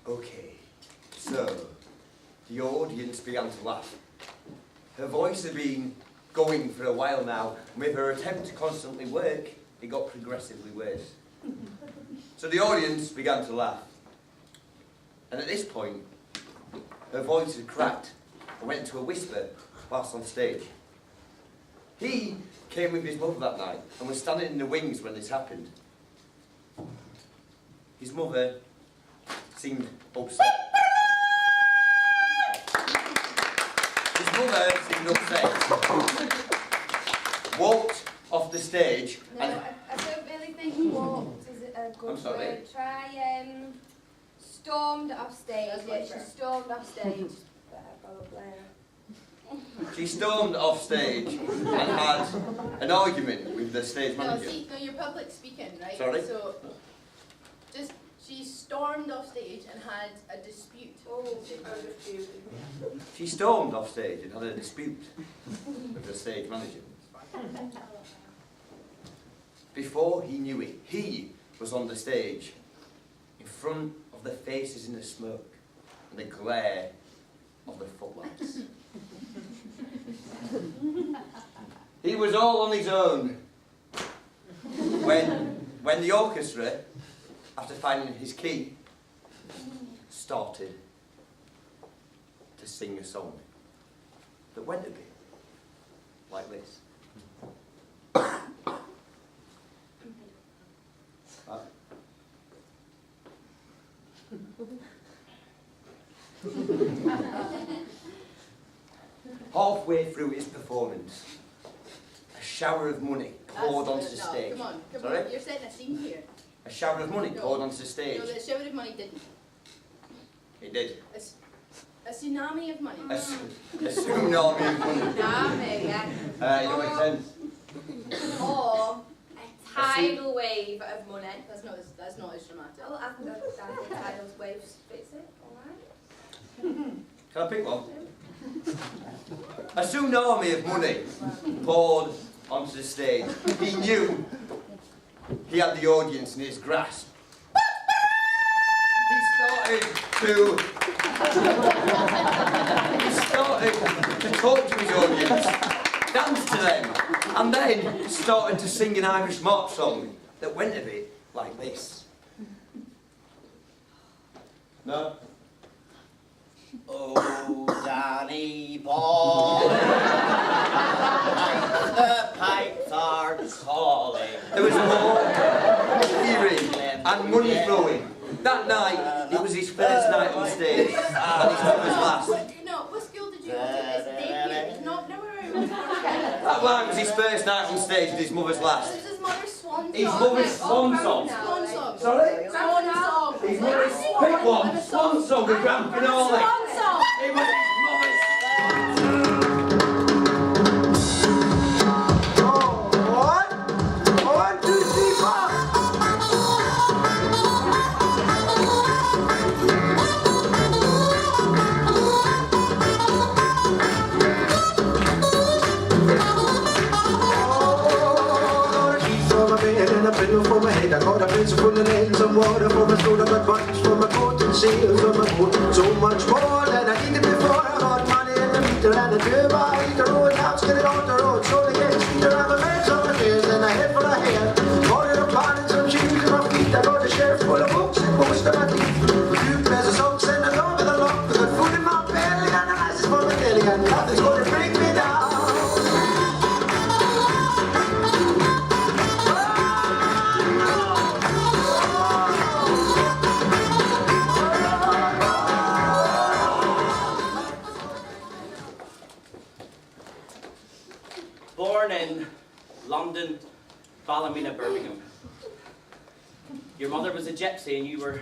Okay, so the audience began to laugh. Her voice had been going for a while now, and with her attempt to constantly work, it got progressively worse. So the audience began to laugh. And at this point, her voice had cracked and went into a whisper whilst on stage. He came with his mother that night and was standing in the wings when this happened. His mother seemed upset. His mother seemed upset. Walked off the stage. No, I don't really think walked is a good word. Try stormed off stage. Yeah, she stormed off stage. She stormed off stage and had an argument with the stage manager. No, you're public speaking, right? Sorry? So, just, she stormed off stage and had a dispute. Oh, a dispute. She stormed off stage and had a dispute with the stage manager. Before he knew it, he was on the stage in front of the faces in the smoke and the glare of the footlights. He was all on his own when the orchestra, after finding his key, started to sing a song that went a bit like this. Halfway through his performance, a shower of money poured onto the stage. Come on, Sorry? you're setting a scene here. A shower of money poured onto the stage. No, the shower of money didn't. It did. A tsunami of money. A tsunami of money. Tsunami, yeah. You know what it says? Or a tidal wave of money. That's not as dramatic. Oh, I think that tidal wave fits it. All right. Can I pick one? A tsunami of money poured onto the stage. He knew he had the audience in his grasp. He started to talk to his audience, dance to them, and then started to sing an Irish march song that went a bit like this. No? Oh, Danny Boy, the pipes are calling. There was more cheering and money flowing. That night, it was his first night on stage, and his mother's last. No, what school did you go to? It's daycare. No, That night was his first night on stage and his mother's last. This is his mother's swan song. His mother's swan song. Swan song. Sorry? Swan song. His mother's pick one. Swan song, the grand finale. Swan song. It was his mother's. One, two, three, four. And a pillow for my head, I got a pencil full of lead, some water for my throat, I got buttons for my coat and sails on my boat. So much more than I needed before. I got money in the meter and a turbo. I eat the road, now get it on the road. So they get sweeter, I'm a man, so my tears and a head full of hair. Ordered a pot and some shoes in my feet. I got a shelf full of books and most of my teeth. 2 pairs of socks and a dog with a lock. I got food in my belly and an ice for my belly, and nothing's gonna bring me down. Born in London, Ballymena, Birmingham. Your mother was a gypsy and you were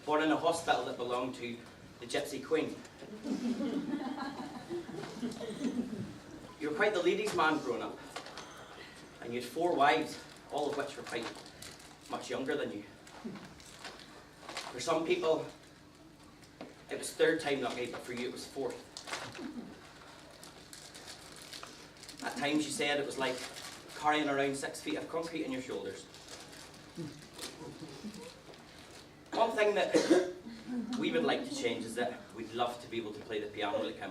born in a hospital that belonged to the Gypsy Queen. You were quite the ladies' man growing up. And you had 4 wives, all of which were quite much younger than you. For some people, it was 3rd time lucky, but for you it was 4th. At times you said it was like carrying around 6 feet of concrete on your shoulders. One thing that we would like to change is that we'd love to be able to play the piano like him.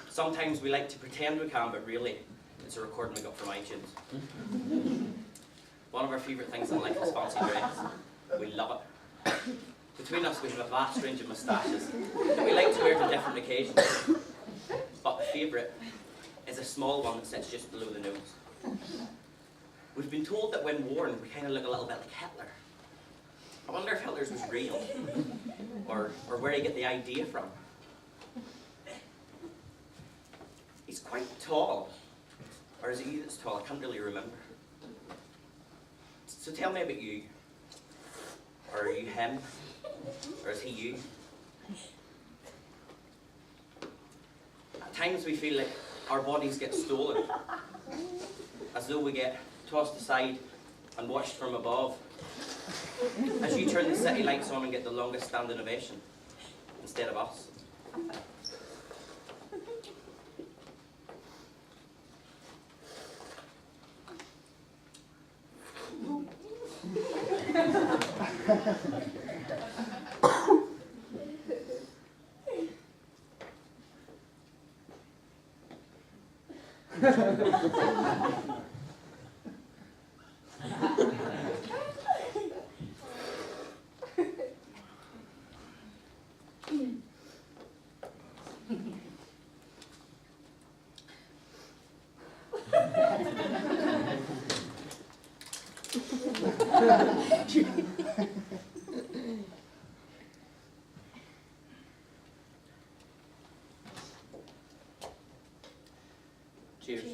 Sometimes we like to pretend we can, but really, it's a recording we got from iTunes. One of our favourite things in life is fancy dress. We love it. Between us, we have a vast range of moustaches that we like to wear for different occasions. But the favourite is a small one that sits just below the nose. We've been told that when worn, we kind of look a little bit like Hitler. I wonder if Hitler's was real, or where he get the idea from. He's quite tall, or is it you that's tall? I can't really remember. So tell me about you. Or are you him? Or is he you? At times we feel like our bodies get stolen, as though we get tossed aside and watched from above, as you turn the city lights on and get the longest standing ovation, instead of us. Cheers.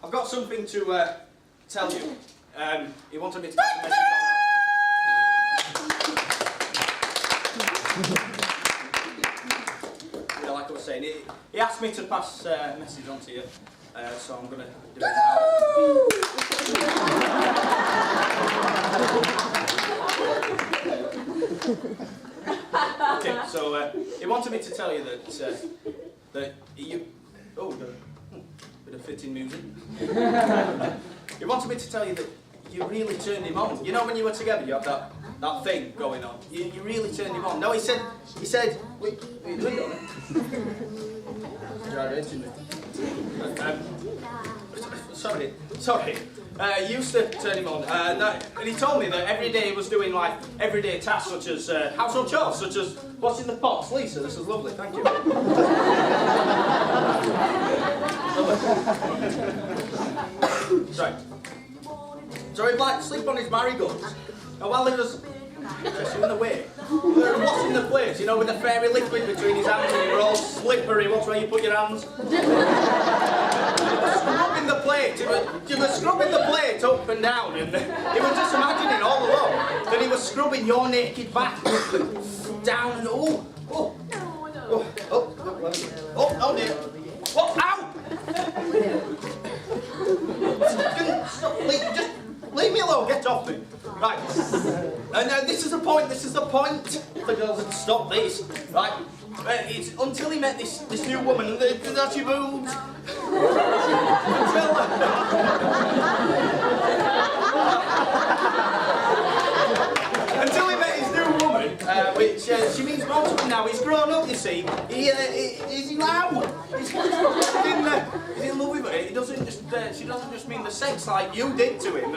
I've got something to tell you. He wanted me to pass a message on. Yeah, like I was saying, he asked me to pass a message on to you, so I'm going to do it now. Okay, so he wanted me to tell you that you... Oh, bit of fitting music. He wanted me to tell you that you really turned him on. You know when you were together, you had that thing going on. You really turned him on. No, he said, wait, what are you doing, darling? You're irritating me. Sorry. You used to turn him on. And he told me that every day he was doing like everyday tasks such as household chores, such as washing the pots. Lisa, this is lovely, thank you. Sorry. So he'd like sleep on his marigolds. And while he was in the way, they were washing the plates, you know, with the fairy liquid between his hands and they were all slippery. What's where you put your hands? Scrubbing the plate. He was scrubbing the plate up and down, and he was just imagining all along that he was scrubbing your naked back up and down and oh dear. Oh, ow! Just leave me alone, get off me. Right. And this is the point. The girls had stopped this. Right. It's until he met this new woman and that she moved. Until he met his new woman, which she means more to him now. He's grown up, you see. He's loud. He's in love with her. He doesn't just. She doesn't just mean the sex like you did to him.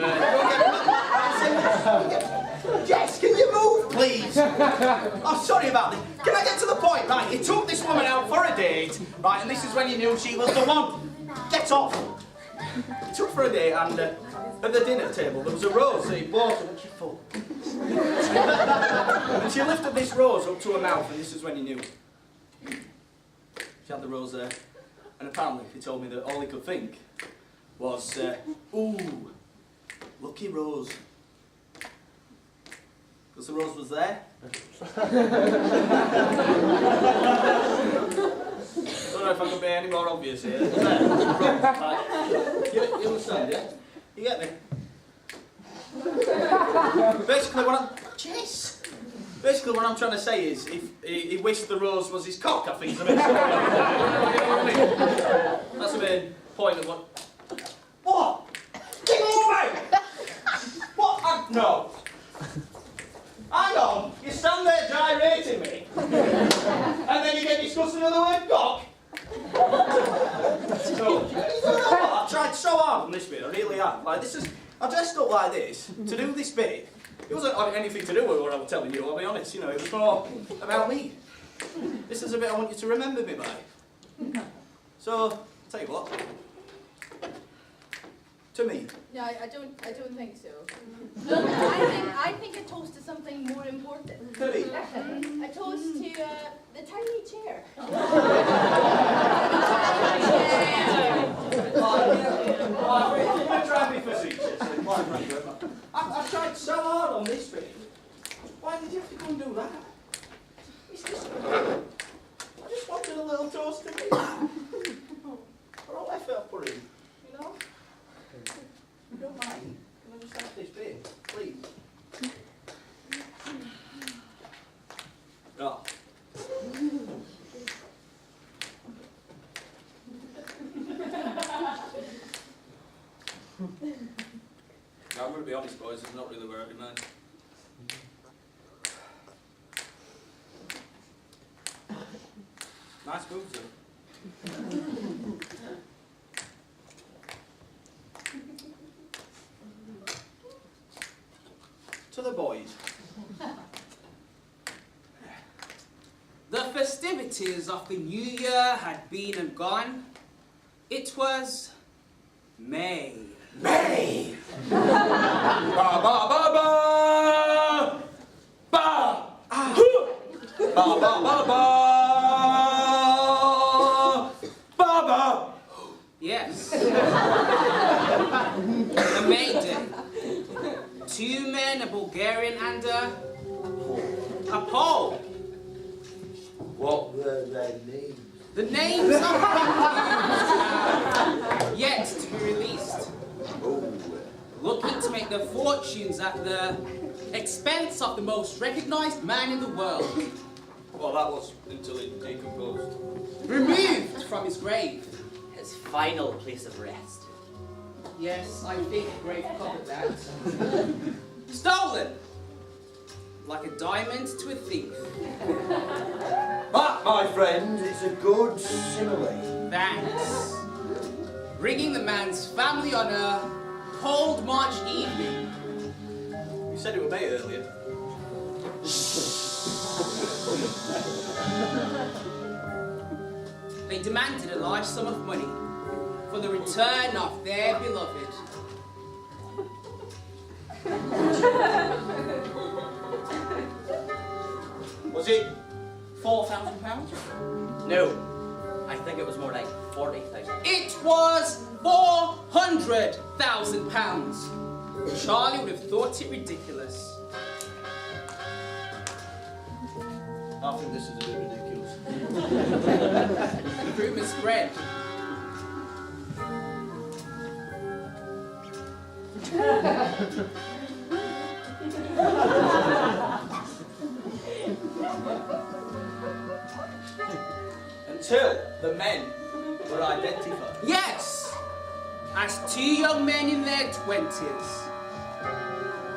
Jess, can you move, please? I'm sorry about this. Can I get to the point? Right, he took this woman out for a date, right, and this is when you knew she was the one. Get off. He took her for a date, and at the dinner table there was a rose that he bought her when she full. And she lifted this rose up to her mouth, and this is when you knew. She had the rose there, and apparently he told me that all he could think was, ooh, lucky rose. Because the rose was there. Don't know if I can be any more obvious here. It's there. Right. You understand, yeah? You get me? Basically what I'm trying to say is, if he wished the rose was his cock, I think it's a bit. You know what I mean? That's the main point of what. What? Get away! What? No. Hang on, you stand there gyrating me, and then you get discussing with the word cock. So, I've tried so hard on this bit, I really have. Like, I dressed up like this to do this bit. It wasn't anything to do with what I was telling you, I'll be honest, you know, it was more about me. This is a bit I want you to remember me by. So, I'll tell you what. To me. No, I don't think so. I think a toast to something more important. To me. A toast to the tiny chair. I'm trying to be facetious. I've tried so hard on this bit. Why did you have to go and do that? It's just, I just wanted a little toast to me. For all effort I put in, you know? You don't mind? Can I just have this bit, please? Oh. I'm going to be honest, boys, it's not really working, man. Nice moves, though. To the boys. The festivities of the new year had been and gone. It was May. May! Ba ba ba ba! Ba! Ah! Ba ba ba ba! Ba ba! Yes. The May Day. 2 men, a Bulgarian and a Pole. What were their names? The names of the yet to be released. Looking to make their fortunes at the expense of the most recognized man in the world. Well, that was until it decomposed. Removed from his grave. His final place of rest. Yes, I think the grave covered that. Stolen! Like a diamond to a thief. That, my friend, is a good simile. Thanks. Bringing the man's family on a cold March evening. You said it was May earlier. They demanded a large sum of money for the return of their beloved. Was it £4,000? No, I think it was more like 40,000. It was £400,000. Charlie would have thought it ridiculous. I think this is a bit ridiculous. The rumour spread. Until the men were identified. Yes, as 2 young men in their 20s.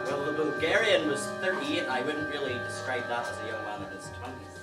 Well, the Bulgarian was 38. I wouldn't really describe that as a young man in his 20s.